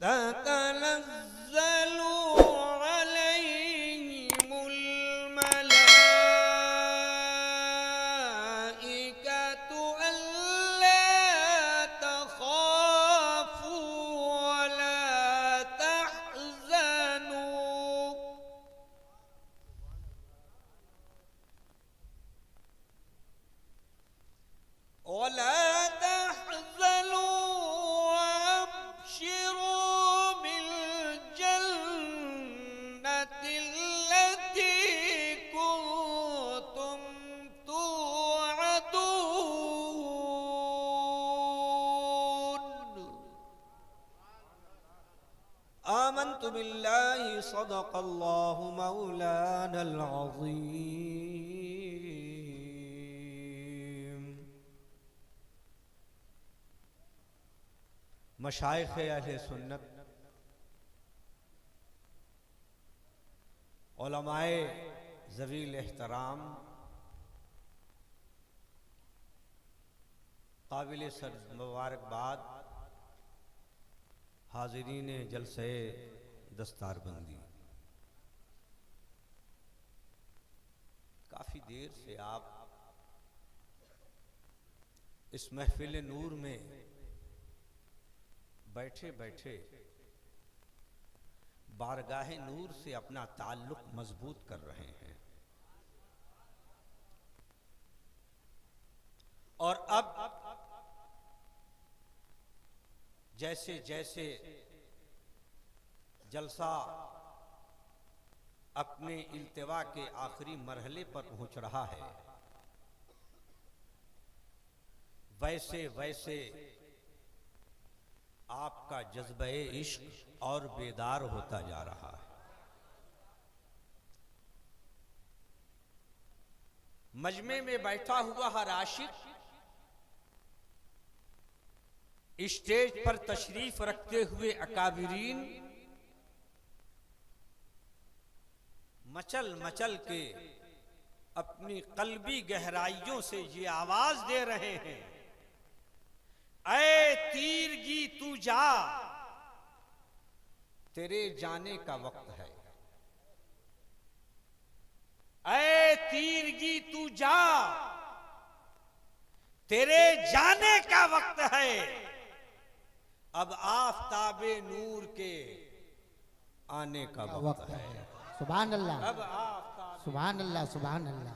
ततनज़्ज़लु अलैहिमुल मलाइकतु अल्ला तख़ाफ़ू वला तहज़नू वला तहज़नू वअब्शिरू बिल जन्नतिल्लती कुन्तुम तुअदून। आमन्तु बिल्लाहि सदक़ल्लाहु मौलानल अज़ीम। मशाइख़ अहले सुन्नत, उलमाए ज़वील एहतराम, काबिल सर मुबारकबाद, हाज़रीन जलसे दस्तारबंदी, काफ़ी देर से आप इस महफिल नूर में बैठे बैठे बारगाहे नूर से अपना ताल्लुक मजबूत कर रहे हैं। और अब जैसे जैसे जलसा अपने इल्तिवा के आखिरी मरहले पर पहुंच रहा है, वैसे वैसे आपका जज्बे इश्क और बेदार होता जा रहा है। मजमे में बैठा हुआ हर आशिक स्टेज पर तशरीफ रखते हुए अकाबिरीन मचल मचल के अपनी कल्बी गहराइयों से ये आवाज दे रहे हैं, ऐ तीरगी तू जा, तेरे जाने का वक्त है। ऐ तीरगी तू जा, तेरे जाने का वक्त है। अब आफ़ताबे नूर के आने का वक्त है। सुभान अल्लाह, अब आफ़ताबे सुभान अल्लाह, सुभान अल्लाह।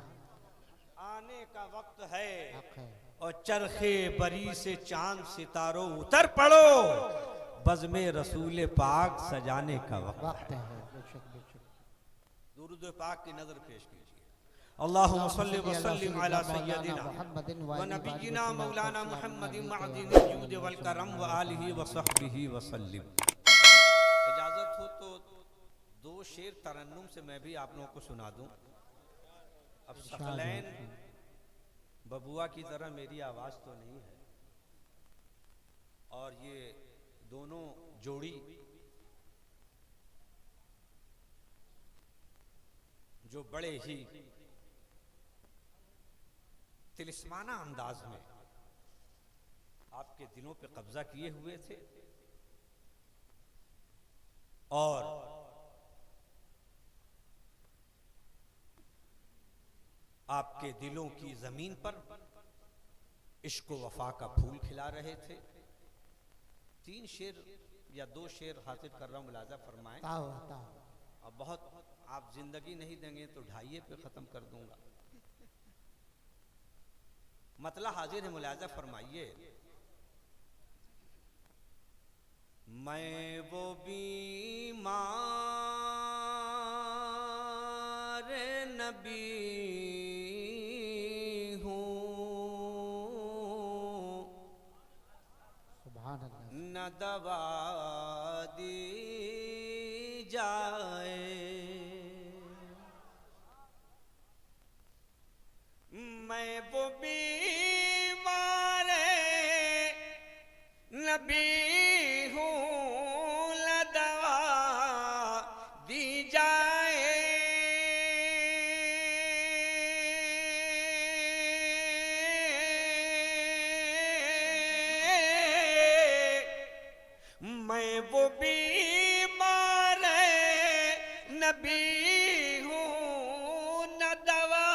आने का वक्त है। हक है। और चरखे बरी से चांद सितारों उतर पड़ो, बज़्मे रसूल पाक सजाने का वक्त वक्त है। है, बेशक बेशक। दुरूद पाक की नजर पेश कीजिए। अल्लाहुम्मा सल्लि व सल्लिम अला सय्यदिना व नबिय्यिना मौलाना मुहम्मदिन मअदिनिल जूद वल करम व आलिहि व सहबिहि व सल्लिम। इजाजत हो तो दो शेर तरन्नुम से मैं भी आप लोगों को सुना दूं। अब सकलैन बबुआ की तरह मेरी आवाज तो नहीं है, और ये दोनों जोड़ी जो बड़े ही तिलिस्माना अंदाज में आपके दिलों पे कब्जा किए हुए थे, और आपके दिलों की जमीन पर इश्क व वफा का फूल खिला रहे थे। तीन शेर या दो शेर हासिल कर रहा हूं, मुलाजा फरमाएं। अब बहुत आप जिंदगी नहीं देंगे तो ढाइये पे खत्म कर दूंगा। मतला हाजिर है, मुलाजा फरमाइए। मैं वो बीमार नबी न दवा दी जाए, मैं वो बीमार नबी हूँ, न दवा दी जाए। मैं वो बीमार नबी हूँ न दवा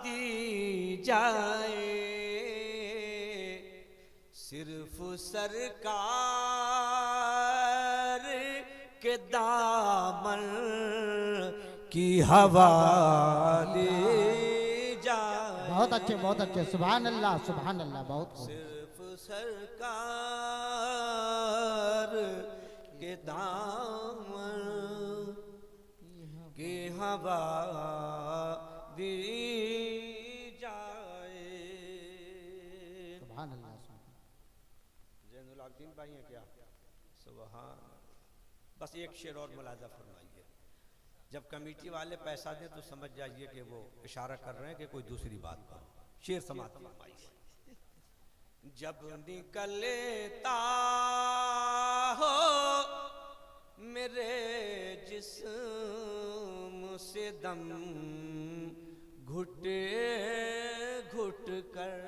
दी जाए, सिर्फ सरकार के दामन की हवा ले जाए। बहुत अच्छे, सुभान अल्लाह, बहुत खूब। सिर्फ सरकार के दामन की हवा दी जाए। सुभान अल्लाह। जैनुल आबिदीन भाई हैं क्या? सुभान। बस एक शेर और मुलाजा फरमाइए। जब कमेटी वाले पैसा दें तो समझ जाइए कि वो इशारा कर रहे हैं कि कोई दूसरी बात पर। शेर समाप्त फरमाइए। जब निकलता हो मेरे जिस्म से दम घुट घुट कर,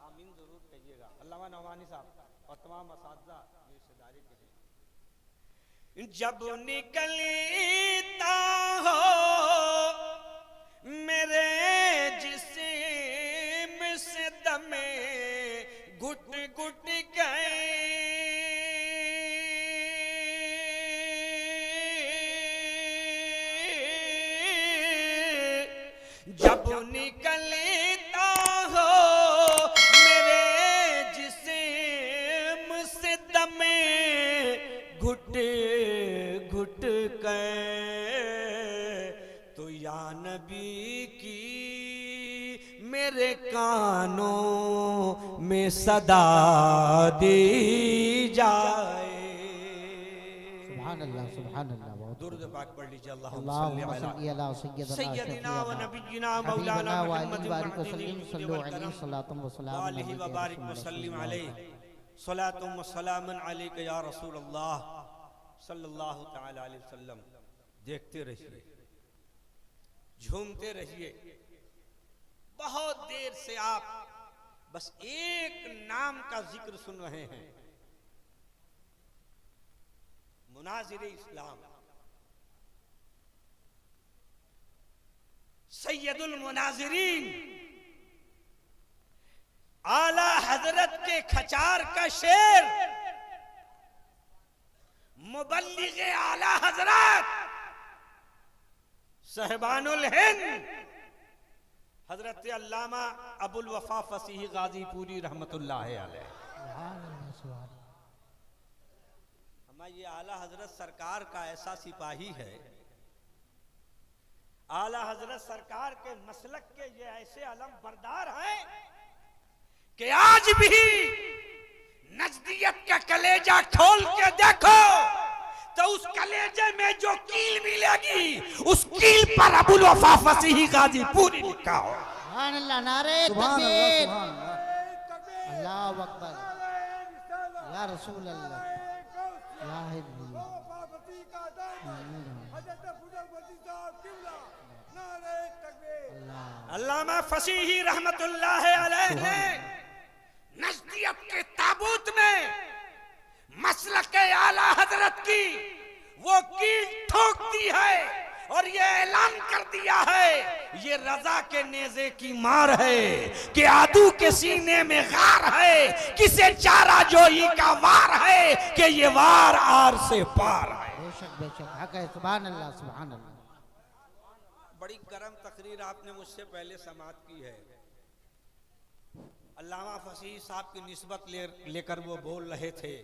आमीन जरूर कहिएगा। अल्लामा नौमानी साहब और तमाम असातिज़ा ये रिश्तेदारी के हैं। जब निकलता हो मेरे जिस्म से दमे घुट घुट गए, जब निकलता हो मेरे जिस्म से दमे घुट घुट गए, तो या नबी की मेरे कानों में सदा दी जाए। सुभान अल्लाह, बहुत दुरूद पाक पढ़ लीजिए। अल्लाहुम्मा सल्ली अला सय्यदिना व नबिय्यिना मौलाना मुहम्मद सल्लल्लाहु अलैहि व बारिक व सल्लिम अलैहि सलातुम व सलामुन अलैका या रसूल अल्लाह सल्लल्लाहु तआला अलैहि वसल्लम। देखते रहिए, झूमते रहिए। बहुत देर से आप बस एक नाम का जिक्र सुन रहे हैं, मुनाजिर इस्लाम, सैयदुल मुनाजिरीन, आला हजरत के खचार का शेर, मुबल्लिग आला हजरत साहिबानुल हिंद हजरत अल्लामा अबुल वफा फसीह गाजीपुरी रहमतुल्लाह अलैह। हमारा ये आला हजरत सरकार का ऐसा सिपाही है, आला हजरत सरकार के मसलक के ये ऐसे अलम बरदार हैं कि आज भी नजदियत का कलेजा खोल के देखो तो उस कलेजे में जो कील मिलेगी उस कील पर अबुल वफा फसीह गाजीपुरी लिखा हो। सुभान अल्लाह, नारे तकबीर, अल्लाहु अकबर, या रसूल अल्लाह, या हिब्बी। अल्लामा फसीही रहमतुल्लाह अलैह ने नजदियत के ताबूत में मसलक आला हजरत की वो कील ठोक दी है और ये ऐलान कर दिया है, ये रजा के नेज़े की मार है कि आदू के सीने में गार है, किसे चारा जोई का वार है कि ये वार आर से पार है। बेशक हक है। सुभान अल्लाह, सुभान अल्लाह। बड़ी करम तकरीर आपने मुझसे पहले समाअत की है। अल्लामा फसीह साहब की निस्बत लेकर वो बोल रहे थे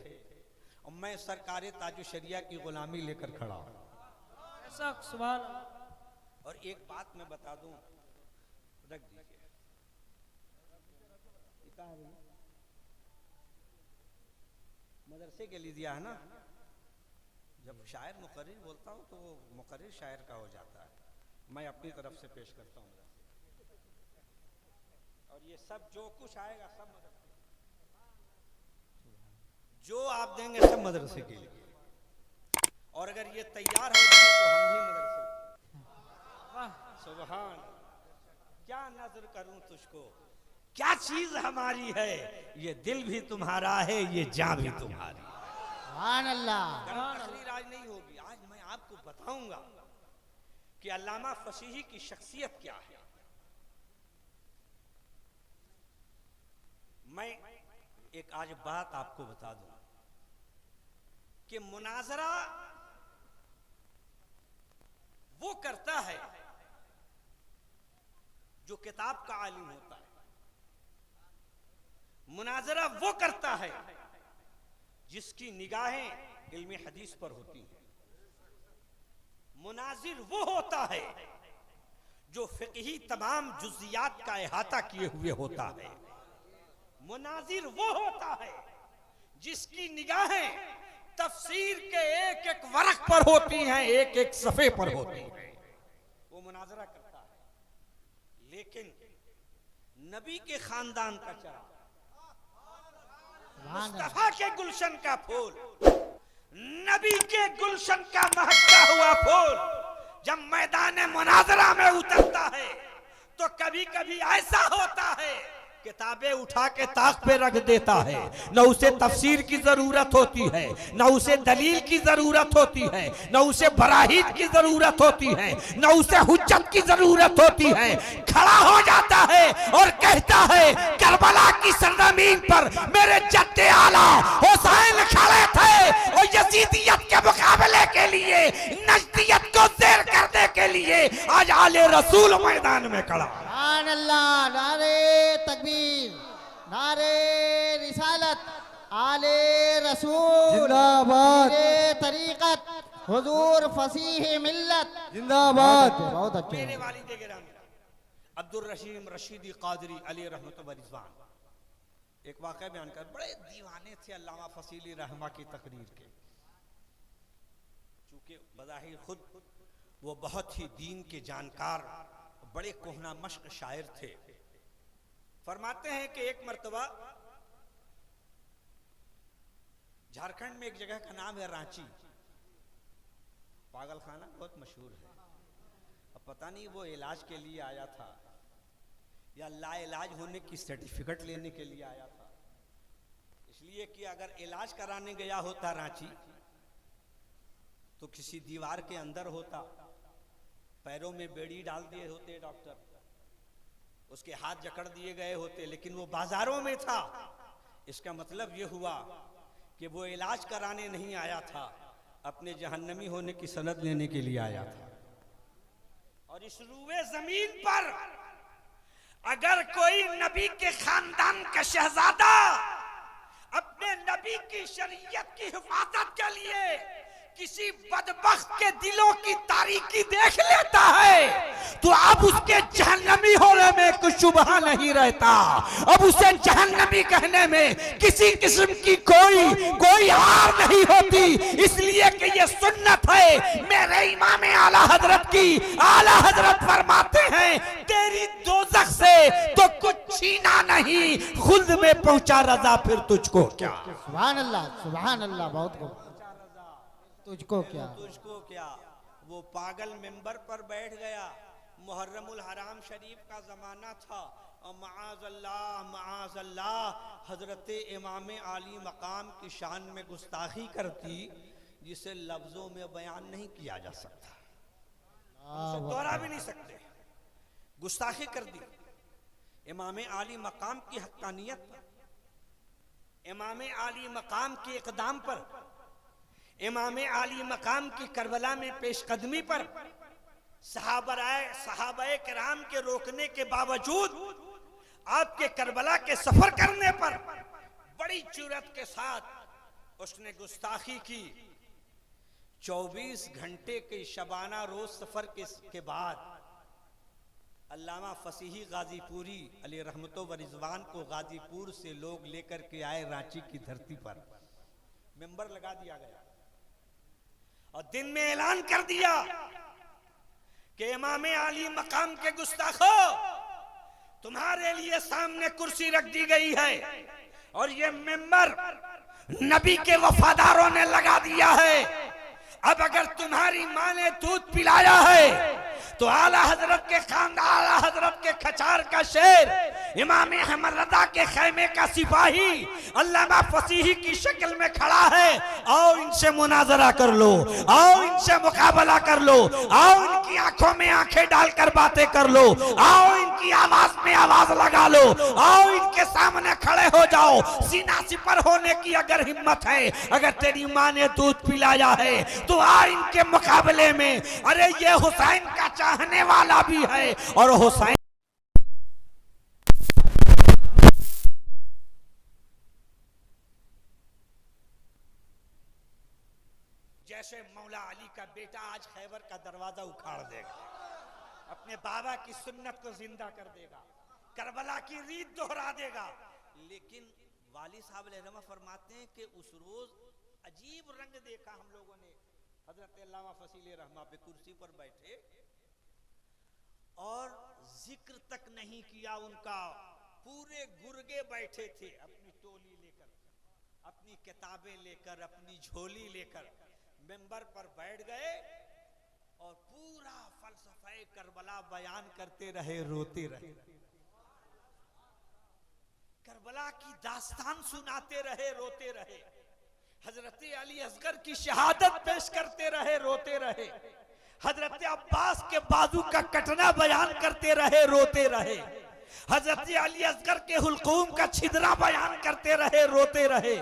और मैं सरकार ताजु शरिया की गुलामी लेकर खड़ा हूं। सुभान। और एक बात मैं बता दूं, रख दीजिए, मदरसे के लिए दिया है ना। जब शायर मुकर्रिर बोलता हूं तो वो मुकर्रिर शायर का हो जाता है। मैं अपनी तरफ से पेश करता हूं और ये सब जो कुछ आएगा सब मदरसे, जो आप देंगे सब मदरसे के लिए। और अगर ये तैयार हो जाए तो हम भी मदरसे। सुभान। क्या नजर करूं तुझको क्या चीज हमारी है? ये दिल भी तुम्हारा है, ये जान भी तुम्हारी। सुभान अल्लाह। तकरीर आज नहीं होगी, आज मैं आपको बताऊंगा कि अल्लामा फसीही की शख्सियत क्या है। मैं एक आज बात आपको बता दूं कि मुनाजरा वो करता है जो किताब का आलिम होता है। मुनाजरा वो करता है जिसकी निगाहें इल्मी हदीस पर होती हैं। मुनाजिर वो होता है जो फिक़ही तमाम जुज़ियात का इहाता किए हुए होता है। मुनाजिर वो होता है जिसकी निगाहें तफसीर के एक एक वरक़ पर होती हैं, एक एक सफ़े पर होती हैं। वो मुनाजरा करता है। लेकिन नबी के खानदान का चराग, मुस्तफा के गुलशन का फूल, नबी के गुलशन का महकता हुआ फूल जब मैदान मुनाजरा में उतरता है तो कभी कभी ऐसा होता है किताबें उठा के ताक पे रख देता है। न उसे तफसीर की जरूरत होती है, न उसे दलील की जरूरत होती है, न उसे बराहीन की जरूरत होती है, न उसे हुज्जत की जरूरत होती है। खड़ा हो जाता है और कहता है करबला की सरजमीन पर मेरे जद्दे आला हुसैन खड़े थे और यजीदियत के मुकाबले के लिए, नजदियत को ज़ेर करने के लिए आज आले रसूल मैदान में खड़ा। सुभान अल्लाह। नारे तकबीर, नारे रिसालत, आले रसूल जिंदाबाद, तरीक़त, हुजूर फसीह मिल्लत जिंदाबाद। बहुत अच्छे। मेरे वालिद गिरामी अब्दुल रशीम रशीदी कादरी अली रहमत व रिज़वान एक वाक़या बयान कर, बड़े दीवाने थे अल्लामा फसीली रहमा की तकरीर के। चूंकि बज़ाहिर खुद वो बहुत ही दीन के जानकार, बड़े कोहना मश्क शायर थे। फरमाते हैं कि एक मर्तबा झारखंड में एक जगह का नाम है रांची, पागल खाना बहुत मशहूर है। अब पता नहीं वो इलाज के लिए आया था या लाइलाज होने की सर्टिफिकेट लेने के लिए आया था। इसलिए कि अगर इलाज कराने गया होता रांची तो किसी दीवार के अंदर होता, पैरों में बेड़ी डाल दिए होते डॉक्टर, उसके हाथ जकड़ दिए गए होते, लेकिन वो बाजारों में था। इसका मतलब ये हुआ कि वो इलाज कराने नहीं आया था, अपने जहन्नमी होने की सनद लेने के लिए आया था। और इस रूए जमीन पर अगर कोई नबी के खानदान का शहजादा अपने नबी की शरीयत की हिफाजत के लिए किसी बदबख्त के दिलों की तारीकी देख लेता है तो अब उसके जहन्नमी होने में कुछ शुबहा नहीं रहता। अब उसे जहन्नमी कहने में किसी किस्म की कोई हार नहीं होती, इसलिए कि ये सुन्नत है मेरे इमाम आला हजरत की। आला हजरत फरमाते हैं तेरी दोज़ख से तो कुछ छीना नहीं, खुद में पहुंचा रजा फिर तुझको क्या। सुभान अल्लाह, सुभान अल्लाह। बहुत खूब। तुझको क्या, तुझको क्या। वो पागल मेंबर पर बैठ गया, मुहर्रमुल हराम शरीफ का जमाना था और माअज़ल्लाह हजरत इमाम आली मकाम की शान में गुस्ताखी करती जिसे लफ्जों में बयान नहीं किया जा सकता, उसे दोहरा भी नहीं सकते। गुस्ताखी कर दी इमाम आली मकाम की हक्कानियत पर, इमाम आली मकाम के इक़दाम पर, इमाम आली मकाम की करबला में पेशकदमी पर, सहाबाए किराम के रोकने के बावजूद आपके करबला के सफर करने पर बड़ी जुर्रत के साथ उसने गुस्ताखी की। 24 घंटे के शबाना रोज सफर के बाद अल्लामा फसीही गाजीपुरी अली रहमतो व रिजवान को गाजीपुर से लोग लेकर के आए रांची की धरती पर। मेंबर लगा दिया गया और दिन में ऐलान कर दिया कि इमाम आली मकाम के गुस्ताखो, तुम्हारे लिए सामने कुर्सी रख दी गई है और ये मेंबर नबी के वफादारों ने लगा दिया है। अब अगर तुम्हारी माँ ने दूध पिलाया है तो आला हजरत के खानदान, आला हजरत के खचार का शेर, इमाम अहमद रजा के खैमे का सिपाही अल्लामा फसीही की शक्ल में खड़ा है। आओ इनसे मुनाजरा कर लो, आओ इनसे मुकाबला कर लो, आओ इनकी आंखों में आंखें डालकर बातें कर लो, आओ इनकी आवाज में आवाज लगा लो, आओ इनके सामने खड़े हो जाओ। सीना सिपर होने की अगर हिम्मत है, अगर तेरी माँ ने दूध पिलाया है तो आ इनके मुकाबले में। अरे ये हुसैन का चाहने वाला भी है और हुसैन जैसे मौला अली का बेटा आज खैबर का दरवाजा उखाड़ देगा, अपने बाबा की सुन्नत को जिंदा कर देगा, करबला की रीत दोहरा देगा। लेकिन वाली साहब रहमा फरमाते हैं कि उस रोज अजीब रंग देखा हम लोगों ने। हजरत अल्लामा फसील रहमा पे कुर्सी पर बैठे और जिक्र तक नहीं किया उनका, पूरे गुर्गे बैठे थे अपनी टोली लेकर, अपनी किताबें लेकर, अपनी झोली लेकर मिंबर पर बैठ गए और पूरा फलसफे करबला बयान करते रहे, रोते रहे, करबला की दास्तान सुनाते रहे, रोते रहे, हजरत अली असगर की शहादत पेश करते रहे, रोते रहे, हजरत अब्बास के बाजू का कटना बयान करते रहे, रोते रहे, हजरत अली असगर के हुलकूम का छिदरा बयान करते रहे, रोते रहे।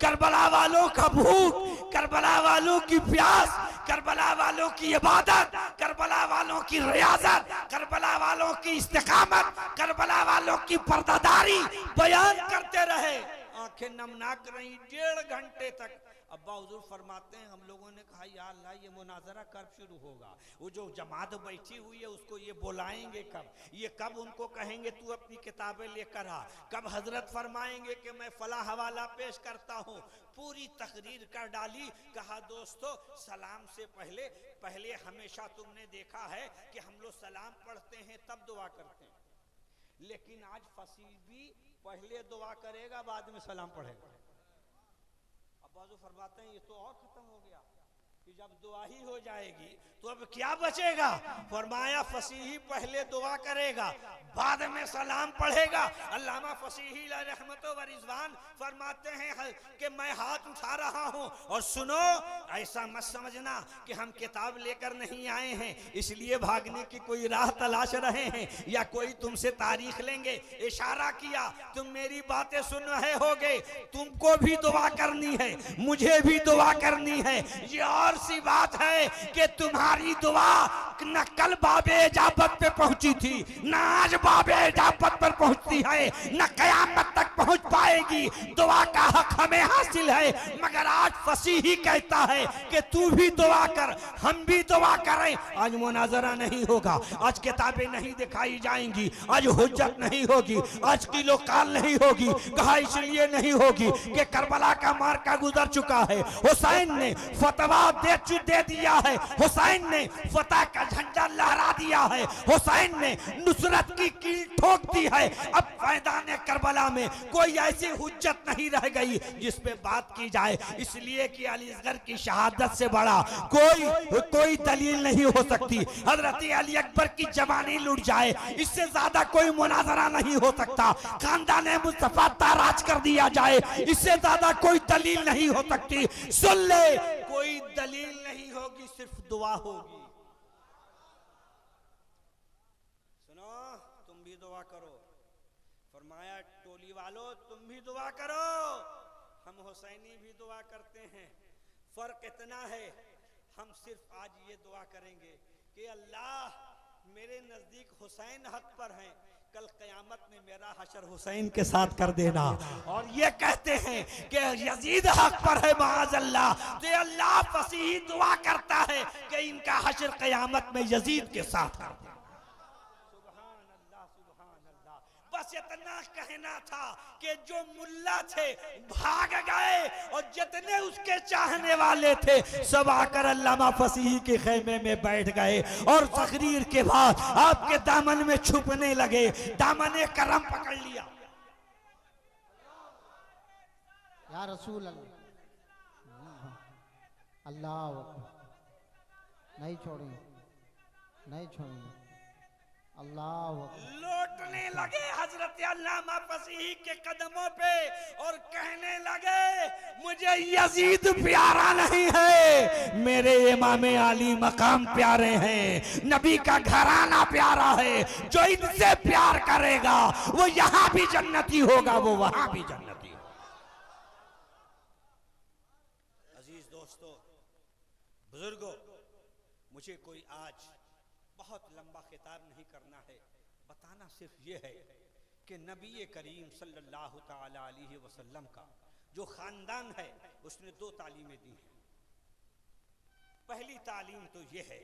करबला वालों का भूख, करबला वालों की प्यास, करबला वालों की इबादत, करबला वालों की रियाजत, करबला वालों की इस्तिकामत, करबला वालों की पर्दादारी बयान करते रहे। आंखें नमनाक रही 1.5 घंटे तक। अब्बा हुजूर फरमाते हैं हम लोगों ने कहा या अल्लाह ये मुनाजरा कब शुरू होगा, वो जो जमात बैठी हुई है उसको ये बुलाएंगे कब, ये कब उनको कहेंगे तू अपनी किताबें लेकर आ, कब हजरत फरमाएंगे कि मैं फला हवाला पेश करता हूँ। पूरी तकरीर कर डाली। कहा दोस्तों सलाम से पहले पहले हमेशा तुमने देखा है कि हम लोग सलाम पढ़ते हैं तब दुआ करते हैं, लेकिन आज फसीह भी पहले दुआ करेगा बाद में सलाम पढ़ेगा। बाजू फरमाते हैं ये तो और खत्म हो गया कि जब दुआ ही हो जाएगी तो अब क्या बचेगा। फरमाया फसीही पहले दुआ करेगा बाद में सलाम पढ़ेगा। अल्लामा फसीही रहमत व रिजवान फरमाते हैं कि मैं हाथ उठा रहा हूं और सुनो, ऐसा मत समझना कि हम किताब लेकर नहीं आए हैं इसलिए भागने की कोई राह तलाश रहे हैं या कोई तुमसे तारीख लेंगे। इशारा किया तुम मेरी बातें सुन रहे होगे, तुमको भी दुआ करनी है, मुझे भी दुआ करनी है। ये और सी बात है कि तुम्हारी दुआ न कल बाबे इजाबत पे पहुंची थी, न आज बाबे इजाबत पर पहुंचती है, न कयामत तक पहुंच पाएगी। दुआ का हक हमें हासिल है, मगर आज फसीही कहता है कि तू भी दुआ कर, हम भी दुआ करें। आज मुनाजरा नहीं होगा, आज किताबें नहीं दिखाई जाएंगी, आज हुज्जत नहीं होगी, आज किलो काल नहीं होगी। कहा इसलिए नहीं होगी कि करबला का मार्का गुजर चुका है, हुसैन ने फतवा दे दिया है, हुसैन ने फतह का झंडा लहरा दिया है, हुसैन ने नुसरत की कील ठोक दी है। अब मैदान करबला में कोई ऐसी हुज्जत नहीं रह गई जिस पे बात की जाए, इसलिए कि अली असगर की शहादत से बड़ा कोई दलील नहीं हो सकती। हजरत अली अकबर की जवानी लुट जाए इससे ज्यादा कोई मुनाजरा नहीं हो सकता। खानदान मुस्तफा ताराज कर दिया जाए इससे ज्यादा कोई दलील नहीं हो सकती। सुन ले, कोई दलील नहीं होगी, सिर्फ दुआ होगी। सुनो, तुम भी दुआ करो। फरमाया टोली वालों तुम भी दुआ करो, हम हुसैनी भी दुआ करते हैं। फर्क इतना है, हम सिर्फ आज ये दुआ करेंगे कि अल्लाह मेरे नजदीक हुसैन हक पर हैं, कल कयामत में मेरा हशर हुसैन के साथ कर देना। और ये कहते हैं कि यजीद हक पर है माअज़ल्लाह, तो अल्लाह फसीही दुआ करता है कि इनका हशर कयामत में यजीद के साथ कर दे। सुभान अल्लाह, सुभान अल्लाह। बस इतना कहना था कि जो मुल्ला थे भाग गए और जितने उसके चाहने वाले थे सब आकर अल्लामा फसीही के खेमे में बैठ गए और तकरीर के बाद आपके दामन में छुपने लगे, दामने करम पकड़ लिया। या रसूल अल्लाह नहीं छोड़ेंगे। नहीं छोड़ेंगे। अल्लाह लौटने लगे हजरत अल्लामा फसीह के कदमों पे और कहने लगे मुझे यजीद प्यारा नहीं है, मेरे इमाम आली मकाम प्यारे हैं, नबी का घराना प्यारा है, जो इनसे प्यार करेगा वो यहां भी जन्नती होगा, वो वहां भी जन्नती होगा। अजीज दोस्तों, बुजुर्गों, मुझे कोई आज बहुत लंबा खिताब नहीं करना है, बताना सिर्फ ये है कि नबी करीम सल्लल्लाहु ताला अलैहि वसल्लम का जो खानदान है उसने दो तालीमें दी हैं। पहली तालीम तो ये है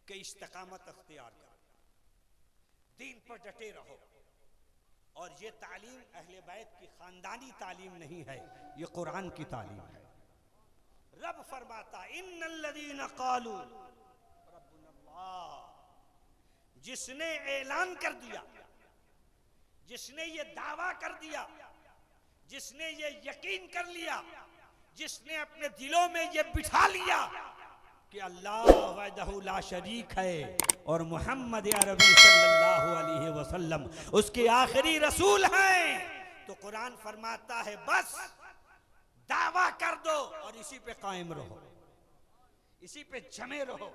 कि इस्तिकामत अख्तियार करो, दीन पर डटे रहो, और ये तालीम अहले बैत की खानदानी तालीम नहीं है, ये कुरान की तालीम है। रब फरमाता इन्नल्लज़ीना क़ालू रब्बुनल्लाह, जिसने ऐलान कर दिया, जिसने ये दावा कर दिया, जिसने ये यकीन कर लिया, जिसने अपने दिलों में ये बिठा लिया कि अल्लाह वहदहु ला शरीक है और मोहम्मद अरबी सल्लल्लाहु अलैहि वसल्लम उसके आखिरी रसूल हैं, तो कुरान फरमाता है बस दावा कर दो और इसी पे कायम रहो, इसी पे जमे रहो,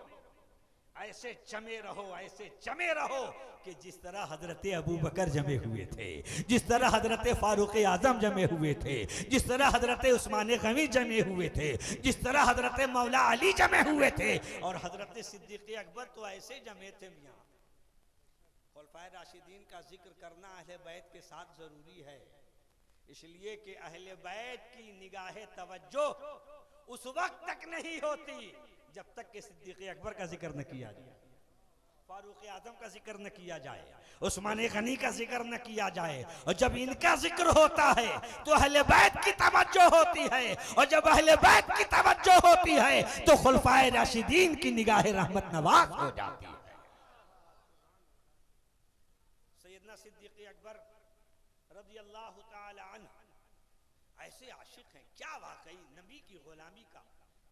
ऐसे जमे रहो, ऐसे जमे रहो कि जिस तरह हजरत अबू बकर जमे हुए थे, जिस तरह हजरत फारूक आजम जमे हुए थे, जिस तरह हजरत उस्मान गनी जमे हुए थे, जिस तरह हजरत मौला अली जमे हुए थे, और हजरत सिद्दीक अकबर तो ऐसे जमे थे। मियां खुलफाए राशिदीन का जिक्र करना अहले बैत के साथ जरूरी है, इसलिए कि अहले बैत की निगाहे तवज्जो उस वक्त तक नहीं होती जब तक कि सिद्दीक अकबर का जिक्र न किया जाए, फारूक आजम का जिक्र न किया जाए, उस्मान गनी का जिक्र न किया जाए, और जब इनका जिक्र होता है तो अहले बैत की तवज्जो होती है, और जब अहले बैत की तवज्जो होती है तो खुलफाए राशिदीन की निगाह रहमत नवाज हो जाती है। सैयदना सिद्दीक अकबर रज़ियल्लाहु ताला अन्हु ऐसे आशिक हैं, क्या वाकई नबी की गुलामी का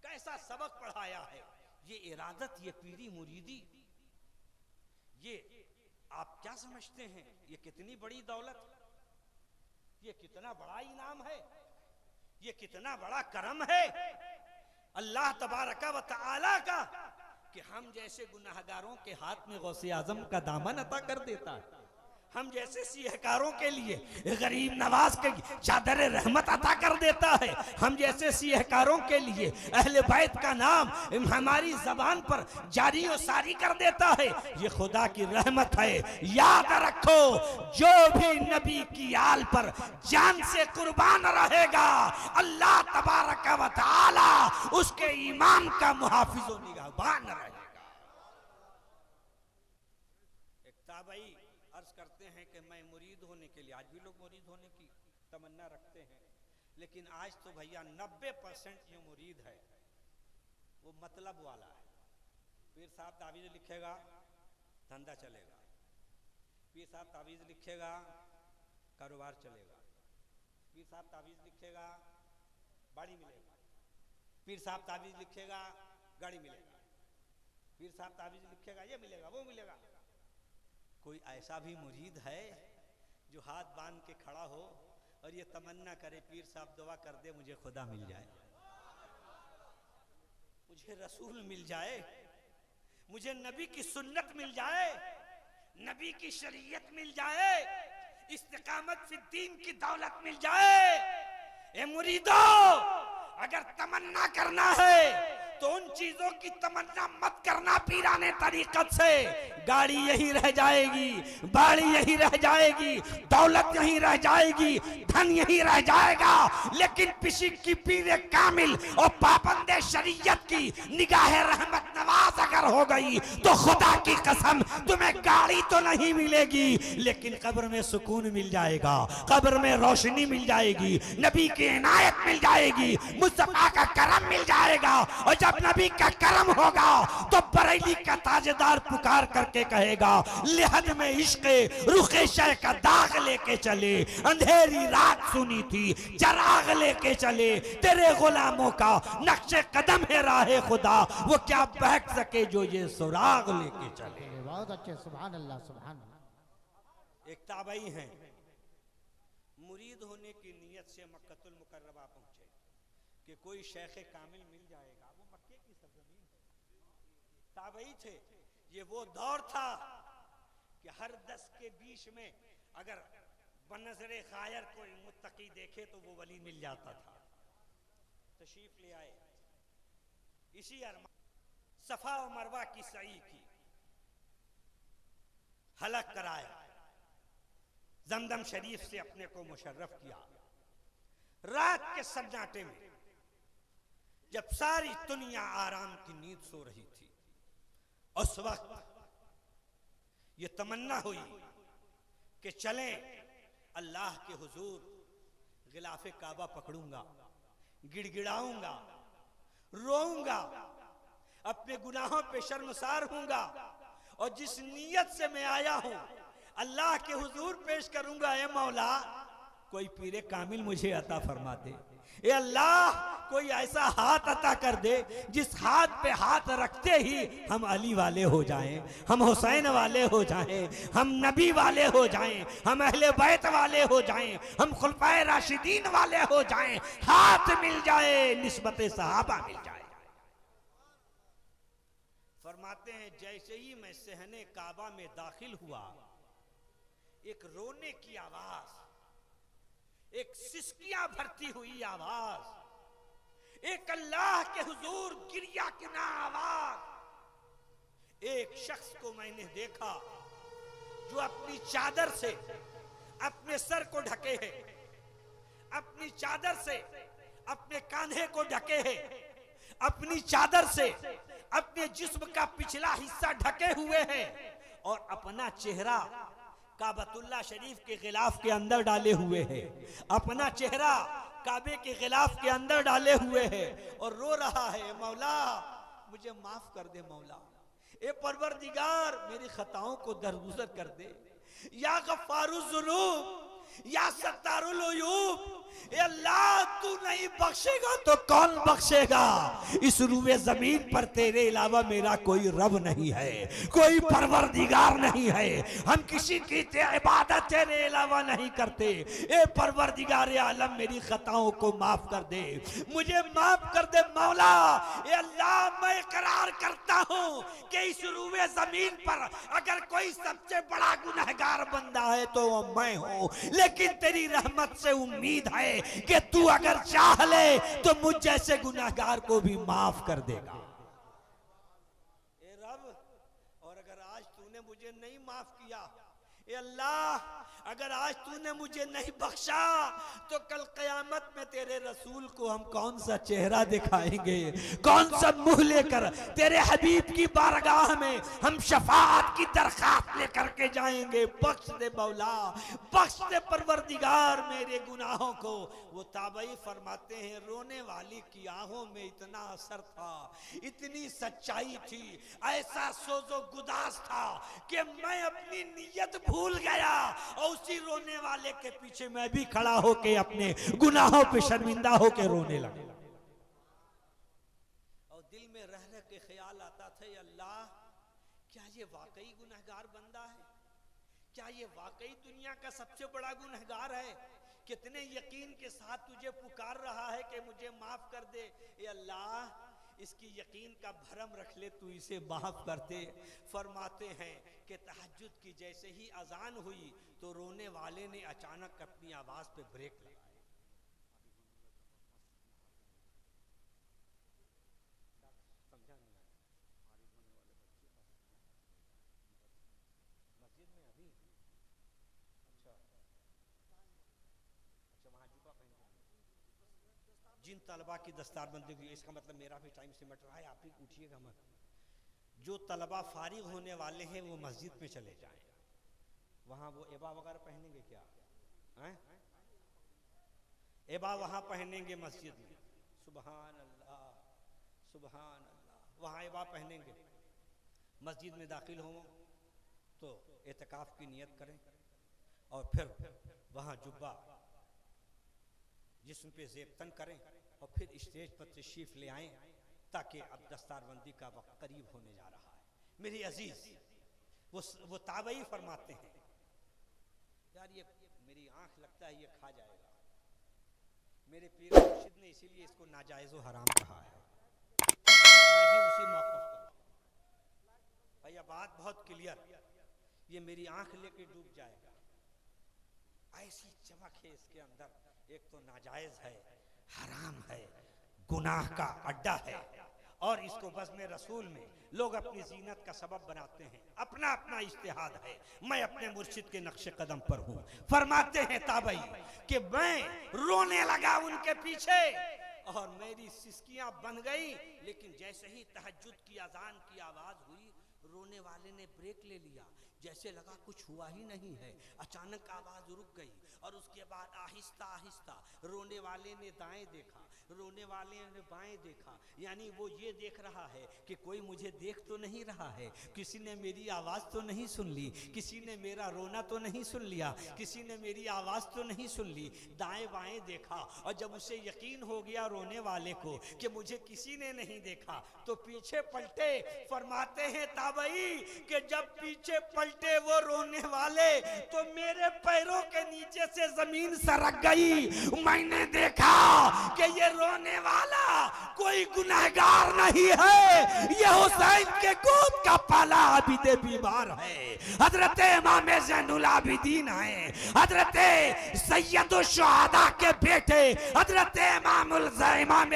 कैसा सबक पढ़ाया है। ये इरादत, ये पीरी मुरीदी, ये आप क्या समझते हैं, ये कितनी बड़ी दौलत, ये कितना बड़ा इनाम है, ये कितना बड़ा करम है अल्लाह तबारक व तआला का कि हम जैसे गुनाहगारों के हाथ में गौसे आजम का दामन अता कर देता है, हम जैसे सिहकारों के लिए गरीब नवाज के चादर रहमत अता कर देता है, हम जैसे सिहकारों के लिए अहले बैत का नाम हमारी जबान पर जारी और सारी कर देता है, ये खुदा की रहमत है। याद रखो, जो भी नबी की आल पर जान से कुर्बान रहेगा अल्लाह तबारक व तआला उसके ईमान का मुहाफिज व निगहबान रहेगा। एक ताबई अर्ज करते हैं कि मैं मुरीद होने के लिए, आज भी लोग मुरीद होने की तमन्ना रखते हैं, लेकिन आज तो भैया 90% जो मुरीद है वो मतलब वाला है। पीर साहब तावीज़ लिखेगा धंधा चलेगा, पीर साहब तावीज़ लिखेगा कारोबार चलेगा, पीर साहब तावीज़ लिखेगा बाड़ी मिलेगा, पीर साहब तावीज़ लिखेगा गाड़ी मिलेगा, पीर साहब तावीज़ लिखेगा ये मिलेगा वो मिलेगा। कोई ऐसा भी मुरीद है जो हाथ बांध के खड़ा हो और ये तमन्ना करे पीर साहब दुआ कर दे मुझे खुदा मिल जाए, मुझे रसूल मिल जाए, मुझे नबी की सुन्नत मिल जाए, नबी की शरीयत मिल जाए, इस्तिकामत फी दीन की दौलत मिल जाए। ए मुरीदो, अगर तमन्ना करना है तो उन चीजों की तमन्ना मत करना पीराने तरीकत से, गाड़ी यही रह जाएगी, बाड़ी यही रह जाएगी, दौलत यही रह जाएगी, धन यही रह जाएगा, लेकिन पिशी की पीरे कामिल और पाबंदे शरीयत की निगाह रहमत नवाज अगर हो गई तो खुदा की कसम तुम्हें गाड़ी तो नहीं मिलेगी लेकिन कब्र में सुकून मिल जाएगा, कब्र में रोशनी मिल जाएगी, नबी की इनायत मिल जाएगी, मुस्तफा का करम मिल जाएगा। और जब नबी का करम होगा तो बरेली का ताजेदार पुकार करके कहेगा लिहद में इश्क रुखे शह का दाग लेके चले, अंधेरी रात सुनी थी चराग लेके चले, तेरे गुलामों का नक्शे कदम है राहे खुदा, वो क्या बहक सके सके जो ये सुराग लेके चले। बहुत अच्छे, सुभान अल्लाह सुभान अल्लाह। एक ताबई हैं, मुरीद होने की नीयत से मक्कतुल मुकर्रमा पहुंचे कि कोई शेख कामिल मिल जाएगा। वो मक्के की सरजमीन ताबई थे। ये वो दौर था कि हर 10 के 20 में अगर बनज़रे खायर कोई मुत्तकी देखे तो वो वली मिल जाता था। तशरीफ ले आए, इसी अरमान सफा और मरवा की सई की, हलक कराया, जमदम शरीफ से अपने को मुशर्रफ किया। रात के सन्नाटे में जब सारी दुनिया आराम की नींद सो रही थी, उस वक्त ये तमन्ना हुई कि चलें अल्लाह के हुजूर, गिलाफे काबा पकड़ूंगा, गिड़गिड़ाऊंगा, रोऊंगा, अपने गुनाहों पे शर्मसार हूंगा और जिस नीयत से मैं आया हूं अल्लाह के हुजूर पेश करूंगा। ए मौला, कोई पीरे कामिल मुझे अता फरमा दे। ए अल्लाह, कोई ऐसा हाथ अता कर दे जिस हाथ पे हाथ रखते ही हम अली वाले हो जाएं, हम हुसैन वाले हो जाएं, हम नबी वाले हो जाएं, हम अहले बैत वाले हो जाएं, हम खुलफाए राशिदीन वाले हो जाएं। हाथ मिल जाए, निस्बत सहाबा मिल जाए। फरमाते हैं जैसे ही मैं सहने काबा में दाखिल हुआ, एक रोने की आवाज, एक सिसकियां भरती हुई आवाज, एक अल्लाह के हुजूर गिरिया किना आवाज। एक शख्स को मैंने देखा जो अपनी चादर से अपने सर को ढके है, अपनी चादर से अपने कांधे को ढके है, अपनी चादर से अपने जिस्म का पिछला हिस्सा ढके हुए हैं और अपना चेहरा काबतुल्लाह शरीफ के गिलाफ के अंदर डाले हुए है, अपना चेहरा काबे के गिलाफ के अंदर डाले हुए है और रो रहा है, मौला मुझे माफ कर दे, मौला ए परवरदिगार मेरी खताओं को दरगुजर कर दे, या गफ्फारुज़ ज़ुनूब या सत्तारुल उयूब। ए अल्लाह, तू नहीं बख्शेगा तो कौन बख्शेगा? इस रूए जमीन पर तेरे अलावा मेरा कोई रब नहीं है, कोई परवरदिगार नहीं है, हम किसी की इबादत तेरे अलावा नहीं करते। ए परवरदिगार आलम, मेरी खताओं को माफ कर दे, मुझे माफ कर दे मौला। ए अल्लाह, मैं इकरार करता हूँ कि इस रूए जमीन पर अगर कोई सबसे बड़ा गुनहगार बंदा है तो वो मैं हूँ, लेकिन तेरी रहमत से उम्मीद है कि तू अगर चाह ले तो मुझ जैसे गुनाहगार को भी माफ कर देगा। ए रब, और अगर आज तूने मुझे नहीं माफ किया, ए अल्लाह अगर आज तूने मुझे नहीं बख्शा तो कल कयामत में तेरे रसूल को हम कौन सा चेहरा दिखाएंगे, कौन सा मुंह लेकर तेरे हबीब की बारगाह में हम शफाअत की दरखास्त लेकर के जाएंगे। बख्श दे मौला, बख्श दे परवरदिगार मेरे गुनाहों को। वो ताबई फरमाते हैं, रोने वाली की आंखों में इतना असर था, इतनी सच्चाई थी, ऐसा सोजो गुदास था कि मैं अपनी नीयत भूल गया और उसी रोने वाले के पीछे मैं भी खड़ा होके अपने गुनाहों पे शर्मिंदा होके रोने लगा। और दिल में रह रह के ख्याल आता था, अल्लाह क्या ये वाकई गुनहगार बंदा है? क्या ये वाकई दुनिया का सबसे बड़ा गुनहगार है? कितने यकीन के साथ तुझे पुकार रहा है कि मुझे माफ कर दे। ए अल्लाह, इसकी यकीन का भरम रख ले, तू इसे माफ कर दे। फरमाते हैं कि तहज्जुद की जैसे ही अजान हुई तो रोने वाले ने अचानक अपनी आवाज पे ब्रेक लगाया। समझा नहीं आया? मस्जिद में अभी अच्छा वहां जुबा पहन जिन तलबा की दस्तारबंदी हुई, इसका मतलब मेरा भी टाइम सिमट रहा है, आप ही उठिएगा मत। जो तलबा फारिग होने वाले हैं वो मस्जिद में चले जाएं, वहां वो एबा वगैरह पहनेंगे क्या हैं? एबा वहां पहनेंगे मस्जिद में। सुबहान अल्लाह सुबहान अल्लाह, वहां एबा पहनेंगे। मस्जिद में दाखिल हो तो एतकाफ की नियत करें और फिर वहां जुब्बा जिस्म पे ज़ेबतन करें और फिर स्टेज पर तशरीफ ले आएं ताकि अब दस्तारबंदी का वक्त करीब होने जा रहा है। मेरी अजीज, वो ताबई फरमाते हैं, यार ये मेरी आंख लगता है ये खा जाएगा। मेरे पीर मुर्शिद ने इसीलिए इसको नाजायज़ व हराम कहा है। मैं भी उसी मौक़िफ़ पर। भैया बात बहुत क्लियर, ये मेरी आंख लेके डूब जाएगा। ऐसी चमक है इसके अंदर, एक तो नाजायज है, हराम है, गुनाह का अड्डा है, और इसको बज़्म रसूल में लोग अपनी जीनत का सबब बनाते हैं। अपना अपना इज्तिहाद है। मैं अपने मुर्शिद के नक्शे कदम पर हूँ। फरमाते हैं ताबई कि मैं रोने लगा उनके पीछे और मेरी सिसकियां बन गई, लेकिन जैसे ही तहज्जुद की अजान की आवाज हुई, रोने वाले ने ब्रेक ले लिया, जैसे लगा कुछ हुआ ही नहीं है। अचानक आवाज रुक गई और उसके बाद आहिस्ता आहिस्ता रोने वाले ने दाएं देखा, रोने वाले ने बाएं देखा, यानी वो ये देख रहा है कि कोई मुझे देख तो नहीं रहा है, किसी ने मेरी आवाज़ तो नहीं सुन ली, किसी ने मेरा रोना तो नहीं सुन लिया, किसी ने मेरी आवाज़ तो नहीं सुन ली। दाएं बाएं देखा और जब उसे यकीन हो गया रोने वाले को कि मुझे किसी ने नहीं देखा, तो पीछे पलटे। फरमाते हैं ताबई कि जब पीछे पलटे वो रोने वाले, तो मेरे पैरों के नीचे से जमीन सरक गई। मैंने देखा कि ये रोने वाला कोई गुनहगार नहीं है, ये हुसैन के गोद का पाला आबिद बीमार है, हजरत इमाम ज़ैनुल आबिदीन है, हजरत सैयदुल शुहदा के बेटे हजरत इमाम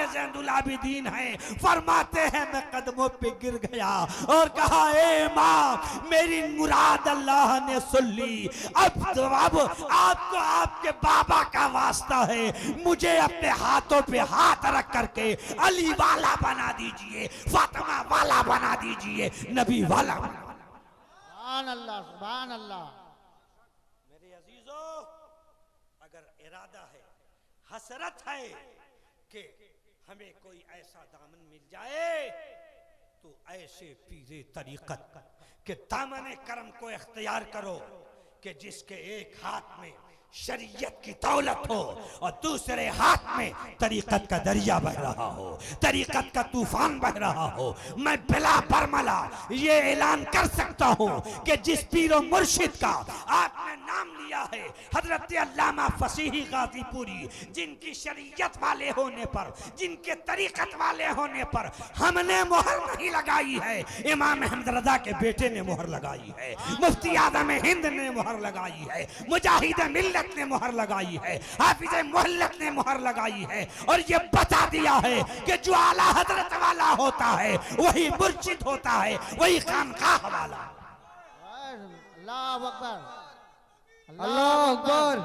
ज़ैनुल आबिदीन है। फरमाते हैं मैं कदमों पे गिर गया और कहा, ए माँ मेरी मुराद अल्लाह ने सुन ली, अब आपको आपके बाबा का वास्ता है, मुझे अपने हाथों पे हाथ रख करके अली वाला बना दीजिए, फातिमा वाला बना दीजिए, नबी वाला। सुभान अल्लाह, सुभान अल्लाह। मेरे अजीजों, अगर इरादा है, हसरत है कि हमें कोई ऐसा दामन मिल जाए, तो ऐसे पीरे तरीकत के दामन करम को इख्तियार करो कि जिसके एक हाथ में शरीयत की दौलत हो और दूसरे हाथ में तरीकत का दरिया बह रहा हो, तरीकत का तूफान बह रहा हो। मैं बिला बरमला ये ऐलान कर सकता हूँ कि जिस पीरो मुर्शिद का आपने नाम लिया है, हजरत अल्लामा फसीही गाजीपुरी, जिनकी शरीयत वाले होने पर, जिनके तरीकत वाले होने पर हमने मोहर नहीं लगाई है, इमाम अहमद रजा के बेटे ने मोहर लगाई है, मुफ्ती आज़म हिंद ने मोहर लगाई है, मुजाहिद मिल्लत ने मोहर लगाई है, हाफिज मोहल्लत ने मोहर लगाई है, और ये बता दिया है कि जो आला हजरत वाला होता है वही मुर्शिद होता है, वही खानकाह वाला। अल्लाह अकबर, अल्लाह अकबर,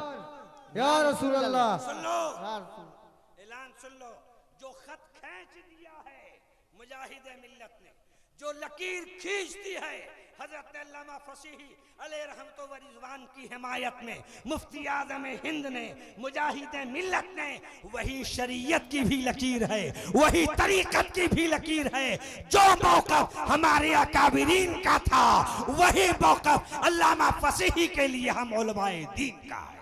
या रसूल अल्लाह। सुन लो ऐलान, सुन लो, जो खत खींच दिया है मुजाहिद मिल्लत ने, जो लकीर खींच दी है हजरत अल्लामा फसीही अलैहि रहमतो व रिज़वान की हिमायत में, मुफ्ती आज़म हिंद ने, मुजाहिद मिल्लत ने, वही शरीयत की भी लकीर है, वही तरीकत की भी लकीर है। जो मौक़िफ़ हमारे अकाबिरीन का था, वही मौक़िफ़ अल्लामा फसीही के लिए हम उलमाए दीन का है।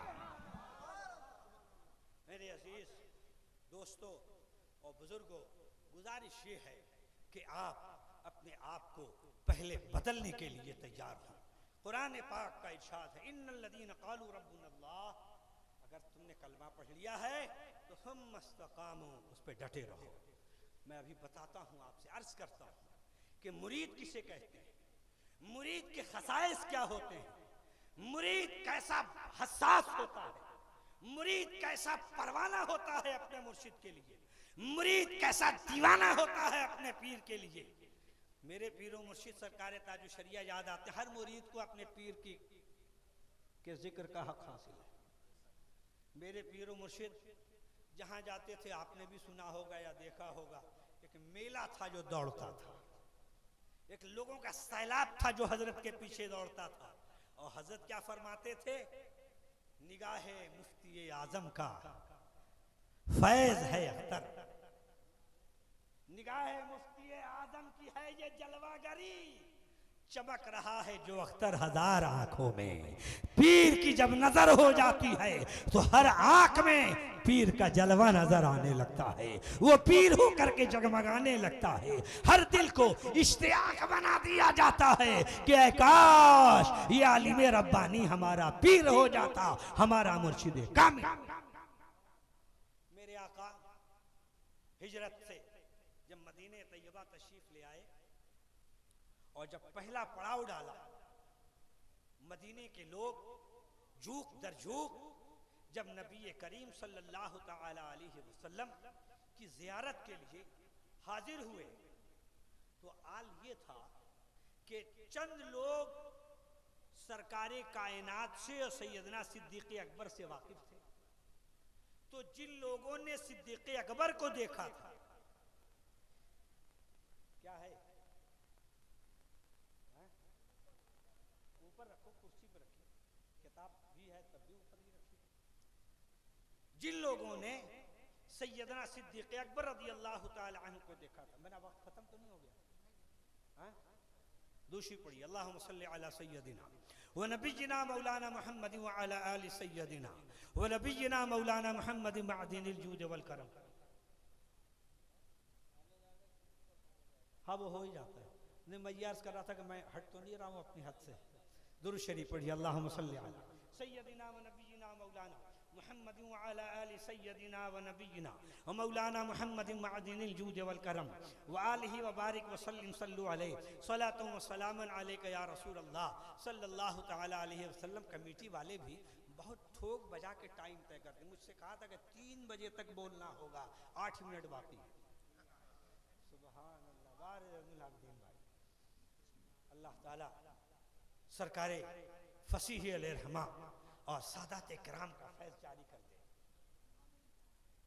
मेरे अजीज दोस्तों और बुजुर्गों, गुजारिश ये है कि आप अपने आप को पहले बदलने के लिए तैयार हो। कुरान पाक का इरशाद है, इन्नल्लज़ीना क़ालू रब्बुनल्लाह, अगर तुमने कलमा पढ़ लिया है तो हम मस्तकामो, उस पे डटे रहो। मैं अभी बताता हूँ, आपसे अर्ज करता हूँ कि मुरीद किसे कहते हैं, मुरीद के खसाइस क्या होते हैं, मुरीद कैसा हसास होता है, मुरीद कैसा परवाना होता है अपने मुर्शिद के लिए, मुरीद कैसा दीवाना होता है अपने पीर के लिए। मेरे पीरों मुर्शिद सरकार ताजु शरिया याद आते, हर मुरीद को अपने पीर के जिक्र का हक हासिल है। मेरे पीरों मुर्शिद जहाँ जाते थे, आपने भी सुना होगा या देखा होगा, एक मेला था जो दौड़ता था, एक लोगों का सैलाब था जो हजरत के पीछे दौड़ता था, और हजरत क्या फरमाते थे, निगाहे मुफ्ती आजम का फैज है अख्तर, निगाहे मुफ्ती आजम की है ये जलवागरी, चमक रहा है जो अख्तर हजार आंखों में। पीर की जब नजर हो जाती है तो हर आंख में पीर का जलवा नजर आने लगता है, वो पीर हो करके जगमगाने लगता है। हर दिल को इश्तियाक बना दिया जाता है कि ऐ काश ये आलिम रब्बानी हमारा पीर हो जाता, हमारा मुर्शिद कामिल। मेरे आका हिजरत से जब मदीने तैयबा तशरीफ ले आए और जब पहला पड़ाव डाला, मदीने के लोग झूक दर झूक जब नबी करीम सल्लल्लाहु तआला अलैहि वसल्लम की जियारत के लिए हाजिर हुए तो हाल ये था कि चंद लोग सरकारे कायनात से और सैयदना सिद्दीक़ अकबर से वाकिफ थे। तो जिन लोगों ने सिद्दीक़ अकबर को देखा था, क्या है, ऊपर रखो, कुर्सी पर रखिए, किताब भी है तब भी ऊपर ही रखिए। जिन लोगों ने सैयदना सिद्दीक़ अकबर रज़ी अल्लाह ताला अन्हु को देखा था, मेरा वक्त खत्म तो नहीं हो गया? हाँ, दूसरी पढ़िए, अल्लाहुम्मा सल्ली अला सय्यदिना व नबिय्यिना मौलाना मुहम्मद व अला आलि सय्यदिना व नबिय्यिना मौलाना मुहम्मद मअदिनिल जूद वल करम। हाँ, वो हो ही जाता है। नहीं, मैं ये अर्ज कर रहा था कि मैं हट तो नहीं रहा हूँ अपनी हद से। दुरूद शरीफ पढ़िए, अल्लाहुम्मा सल्ली अला सय्यदिना व नबिय्यिना मौलाना मुहम्मद व अला आलि सय्यदिना व नबिय्यिना व मौलाना मुहम्मद मअदिनिल जूद वल करम व आलिहि व बारिक व सल्लिम सल्लु अलैहि सलातु व सलामन अलैका या रसूल अल्लाह सल्लल्लाहु तआला अलैहि वसल्लम। कमेटी वाले भी बहुत ठोक बजा के टाइम तय करते। मुझसे कहा था कि 3 बजे तक बोलना होगा, 8 मिनट बाकी है। सुभान अल्लाह, वारिजुल अब्दीन भाई, अल्लाह ताला सरकारे फसीह अलैहिर्रहमा और सादात किराम का फैज़ जारी कर दे।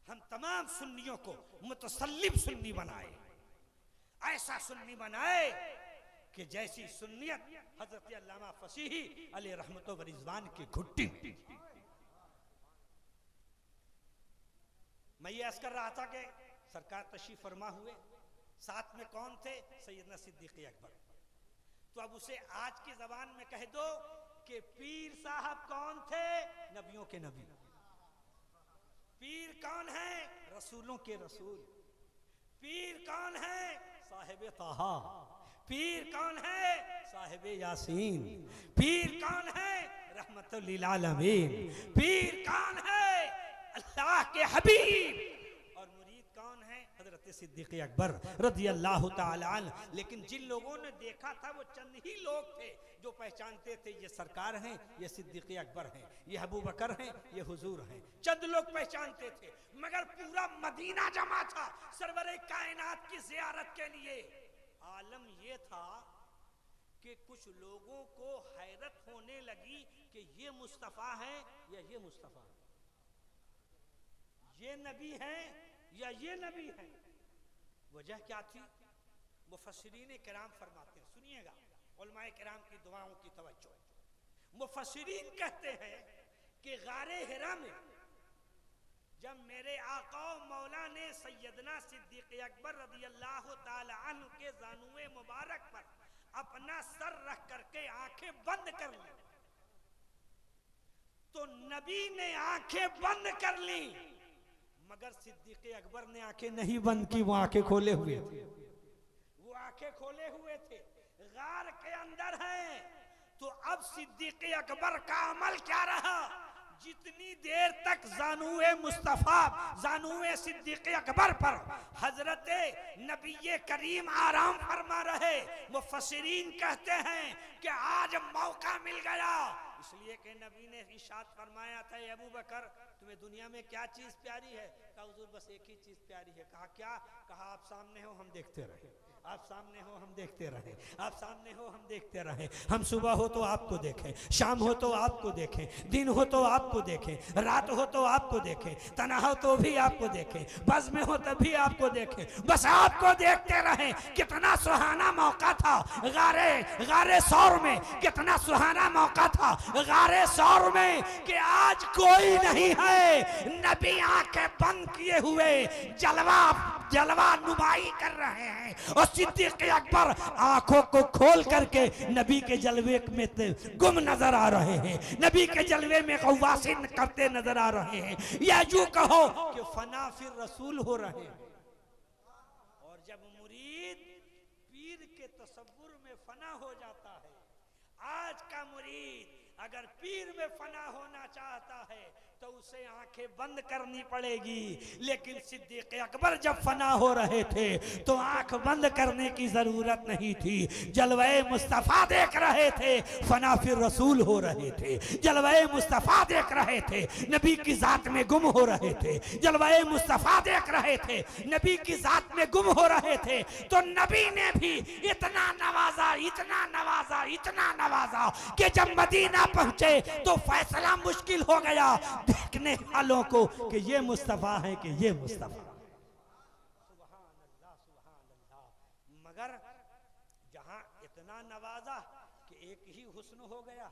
हम तमाम सुन्नियों को मुतसल्लिम सुन्नी बनाए, ऐसा सुन्नी बनाए कि जैसी सुन्नियत हजरत अल्लामा फसीही अलैहि रहमतो व रिज़वान की घुट्टी। मैं ये अर्ज़ कर रहा था कि सरकार तशरीफ फरमा हुए, साथ में कौन थे? सैयदना सिद्दीक़ अकबर। तो अब उसे आज की जबान में कह दो कि पीर साहब कौन थे? नबियों के नबी। पीर कौन है? रसूलों के रसूल। पीर कौन है? साहिब ताहा। पीर कौन है? साहिब यासीन। पीर कौन है? रहमतुल लिल आलमीन। पीर कौन है? अल्लाह के हबीब। और मुरीद कौन है? हजरत सिद्दीक़ अकबर रज़ी अल्लाह ताला अन्हु। लेकिन जिन लोगों ने देखा था वो चंद ही लोग थे जो पहचानते थे ये सरकार हैं, ये सिद्दीक़ अकबर हैं, ये अबू बकर हैं, ये हुजूर हैं। चंद लोग पहचानते थे, मगर पूरा मदीना जमा था सरवरे कायनात की ज़ियारत के लिए। आलम ये था कि कुछ लोगों को हैरत होने लगी कि ये मुस्तफ़ा हैं या ये मुस्तफ़ा हैं, ये नबी हैं या ये नबी हैं। वजह क्या थी? मुफस्सिरीन किराम फरमाते हैं, सुनिएगा, उलमाए किराम की दुआओं की तवज्जो। मुफस्सिरीन कहते हैं कि गारे हिरा में जब मेरे आका मौला ने सैयदना सिद्दीक़ अकबर रज़ी अल्लाह ताला अन्हु के ज़ानुए मुबारक पर अपना सर रख करके आंखें बंद कर ली, तो नबी ने आंखें बंद कर ली, मगर सिद्दीक़ अकबर ने आंखें नहीं बंद की, वो आंखें खोले हुए थे। वो आंखें खोले हुए थे, गार के अंदर हैं। तो अब सिद्दीक़ अकबर का अमल क्या रहा? जितनी देर तक ज़ानुए मुस्तफ़ा, ज़ानुए सिद्दीक़ अकबर पर हजरत नबी करीम आराम फरमा रहे, मुफस्सिरीन कहते हैं कि आज मौका मिल गया, इसलिए कि नबी ने इरशाद फरमाया था, अबू बकर तुम्हें दुनिया में क्या चीज प्यारी है? कहा हुजूर बस एक ही चीज प्यारी है। कहा क्या? कहा आप सामने हो हम देखते रहे, आप सामने हो हम देखते रहे, आप सामने हो हम देखते रहे। हम सुबह हो तो आपको देखें, शाम हो तो आपको देखें, दिन हो तो आपको देखें, रात हो तो आपको देखें, तना हो तो भी आपको देखें, बज़ में हो तब भी आपको देखें, बस आपको देखते रहें। कितना सुहाना मौका था गारे सौर में, कितना सुहाना मौका था गारे सौर में कि आज कोई नहीं है। नबी आंखें बंद किए हुए जलवा जलवा नुमाई कर रहे हैं और सिद्दीक अकबर आंखों को खोल करके नबी के जलवे में गुम नजर आ रहे हैं, नबी के जलवे में गवासी करते नजर आ रहे हैं। या यूं कहो कि फना फिर रसूल हो रहे हैं। और जब मुरीद पीर के तसव्वुर में फना हो जाता है, आज का मुरीद अगर पीर में फना होना चाहता है तो उसे आंखें बंद करनी पड़ेगी, लेकिन सिद्दीक अकबर जब फना हो रहे थे तो आंख बंद करने की जरूरत नहीं थी। जलवे मुस्तफा देख रहे थे, फना फिर रसूल हो रहे थे। जलवे मुस्तफा देख रहे थे, नबी की जात में गुम हो रहे थे। जलवे मुस्तफा देख रहे थे, नबी की जात में गुम हो रहे थे। तो नबी ने भी इतना नवाजा, इतना नवाजा, इतना नवाजा कि जब मदीना पहुंचे तो फैसला मुश्किल हो गया देखने वालों को कि ये मुस्तफा है कि ये मुस्तफा। सुभान अल्लाह, सुभान अल्लाह। मगर जहां इतना नवाजा कि एक ही हुस्न हो गया,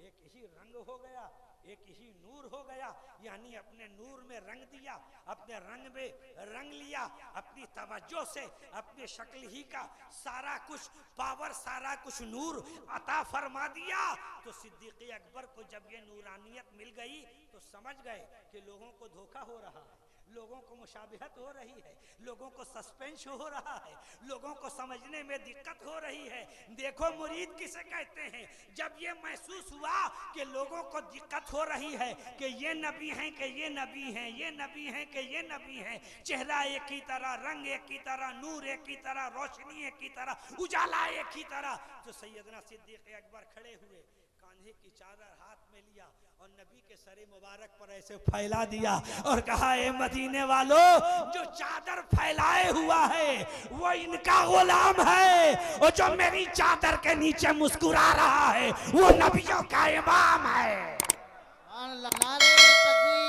एक ही रंग हो गया, एक ही नूर हो गया, यानी अपने नूर में रंग दिया, अपने रंग में रंग लिया, अपनी तवज्जो से अपने शक्ल ही का सारा कुछ पावर, सारा कुछ नूर अता फरमा दिया। तो सिद्दीक अकबर को जब ये नूरानियत मिल गई तो समझ गए कि लोगों को धोखा हो रहा है, लोगों को मुशाबिहत हो रही है, लोगों को सस्पेंस हो रहा है, लोगों को समझने में दिक्कत हो रही है। देखो मुरीद किसे कहते हैं? जब ये महसूस हुआ कि लोगों को दिक्कत हो रही है कि ये नबी हैं कि ये नबी हैं, ये नबी हैं कि ये नबी हैं, चेहरा एक ही तरह, रंग एक ही तरह, नूर एक ही तरह, रोशनी एक ही तरह, उजाला एक ही तरह, तो सैयदना सिद्दीक अकबर खड़े हुए, कांधे की चादर हाथ में लिया और नबी के सरे मुबारक पर ऐसे फैला दिया और कहा, ए मदीने वालों, जो चादर फैलाए हुआ है वो इनका गुलाम है, और जो मेरी चादर के नीचे मुस्कुरा रहा है वो नबियों का इमाम है।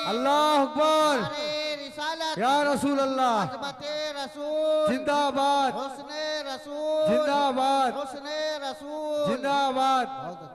अल्लाह अकबर, रिसालत या रसूल अल्लाह, अज़मते रसूल जिंदाबाद, हुस्ने रसूल जिंदाबाद, हुस्ने रसूल जिंदाबाद।